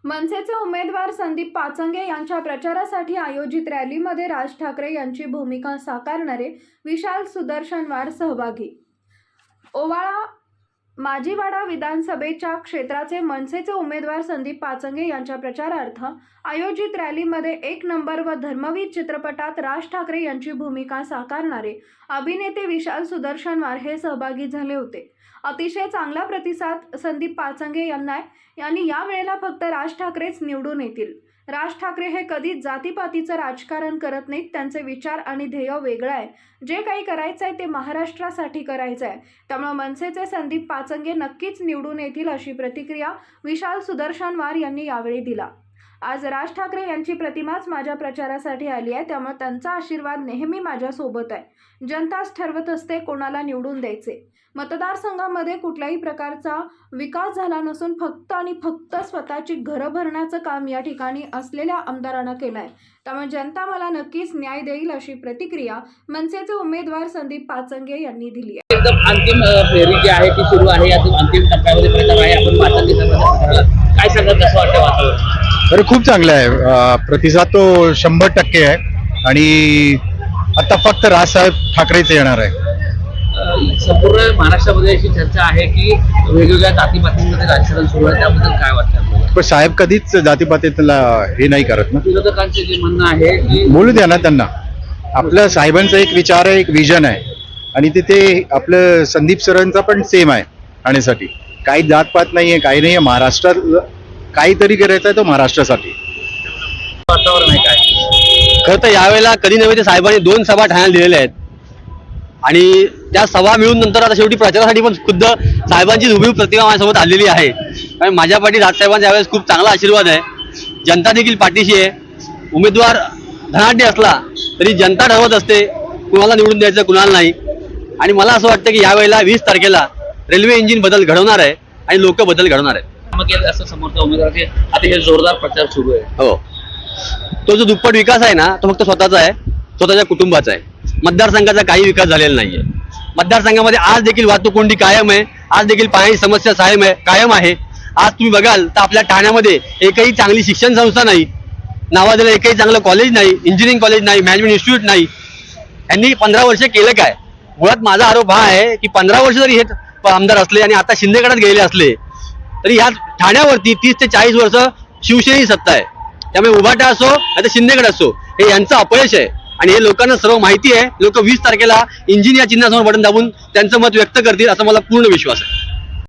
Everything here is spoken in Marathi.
मनसेचे उमेदवार संदीप पाचंगे यांच्या प्रचारासाठी आयोजित रॅलीमध्ये राज ठाकरे यांची भूमिका साकारणारे विशाल सुदर्शनवार सहभागी। ओवाळा माजीवाडा विधानसभेच्या क्षेत्राचे मनसेचे उमेदवार संदीप पाचंगे यांच्या प्रचारार्थ आयोजित रॅलीमध्ये एक नंबर व धर्मवीर चित्रपटात राज ठाकरे यांची भूमिका साकारणारे अभिनेते विशाल सुदर्शनवार हे सहभागी झाले होते। अतिशय चांगला प्रतिसाद संदीप पाचंगे यांनी या वेळेला फक्त राज ठाकरेच निवडून येतील। राज ठाकरे हे कधीच जातीपातीचं राजकारण करत नाहीत। त्यांचे विचार आणि ध्येय वेगळं आहे। जे काही करायचं आहे ते महाराष्ट्रासाठी करायचं आहे। त्यामुळे मनसेचे संदीप पाचंगे नक्कीच निवडून येतील अशी प्रतिक्रिया विशाल सुदर्शनवार यांनी यावेळी दिला। आज राज ठाकरे यांची प्रतिमाच माझ्या प्रचारासाठी आली आहे, त्यामुळे त्यांचा आशीर्वाद नेहमी माझ्या सोबत आहे। जनताच ठरवत असते कोणाला निवडून द्यायचे। मतदारसंघामध्ये कुठल्याही प्रकारचा विकास झाला नसून फक्त आणि फक्त स्वतःची घरं भरण्याचं काम या ठिकाणी असलेल्या आमदारांना केलंय। त्यामुळे जनता मला नक्कीच न्याय देईल अशी प्रतिक्रिया मनसेचे उमेदवार संदीप पाचंगे यांनी दिली आहे। एकदम अंतिम फेरी जी आहे ती सुरू आहे। आता अंतिम टप्प्यामध्ये प्रचार आहे। आपण पाचंगे काय सांगत कसं वाटतं वातावरण? तर खूप चांगलं आहे। प्रतिसाद तो 100% आहे आणि आता फक्त राजसाहेब ठाकरेच येणार आहे। संपूर्ण महाराष्ट्रामध्ये अशी चर्चा आहे की वेगवेगळ्या जातीपातींमध्ये राजकारण सुरू आहे, त्याबद्दल काय वाटतं आपल्याला? पण साहेब कधीच जातीपातीला हे नाही करत ना। विरोधकांचे जे म्हणणं आहे की बोलू द्या ना त्यांना। आपल्या साहेबांचा एक विचार आहे, एक विजन आहे आणि तिथे आपलं संदीप सरांचा पण सेम आहे आणण्यासाठी। काही जातपात नाहीये, काही नाहीये। महाराष्ट्रात काहीतरी करायचं आहे तो महाराष्ट्रासाठी। वातावरण आहे काय? खरं तर यावेळेला कधी नव्हे ते साहेबांनी 2 सभा ठाण्याला दिलेल्या आहेत आणि त्या सभा मिळून नंतर आता शेवटी प्रचारासाठी पण खुद्द साहेबांची उभी प्रतिमा माझ्यासोबत आलेली आहे। आणि माझ्या पाठी राजसाहेबांचा यावेळेस खूप चांगला आशीर्वाद आहे। जनता देखील पाठीशी आहे। उमेदवार धनाढ्य असला तरी जनता ठरवत असते कुणाला निवडून द्यायचं कुणाला नाही। आणि मला असं वाटतं की यावेळेला 20 तारखेला रेल्वे इंजिन बदल घडवणार आहे आणि लोक बदल घडवणार आहेत। मग असं समोरच्या उमेदवाराचे आता हे जोरदार प्रचार सुरू आहे। हो, तो जो दुप्पट विकास आहे ना तो फक्त स्वतःचा आहे, स्वतःच्या कुटुंबाचा आहे। मतदारसंघाचा काही विकास झालेला नाहीये। मतदारसंघामध्ये आज देखील वाहतूक कोंडी कायम आहे। आज देखील पाण्याची समस्या कायम आहे। आज तुम्ही बघाल तर आपल्या ठाण्यामध्ये एकही चांगली शिक्षण संस्था नाही, नावाजलेलं एकही चांगलं कॉलेज नाही, इंजिनिअरिंग कॉलेज नाही, मॅनेजमेंट इन्स्टिट्यूट नाही। यांनी 15 वर्ष केलं काय? मुळात माझा आरोप हा आहे की 15 वर्ष जरी हे आमदार असले आणि आता शिंदेगडात गेलेले असले तरी ह्या ठाण्यावरती 30 ते 40 वर्ष शिवसेनेची सत्ता आहे। त्यामुळे उभाटा असो आता शिंदेगड असो हे यांचं अपयश आहे आणि हे लोकांना सर्व माहिती आहे। लोक 20 तारखेला इंजिन या चिन्हासमोर बटन दाबून त्यांचं मत व्यक्त करतील असा मला पूर्ण विश्वास आहे।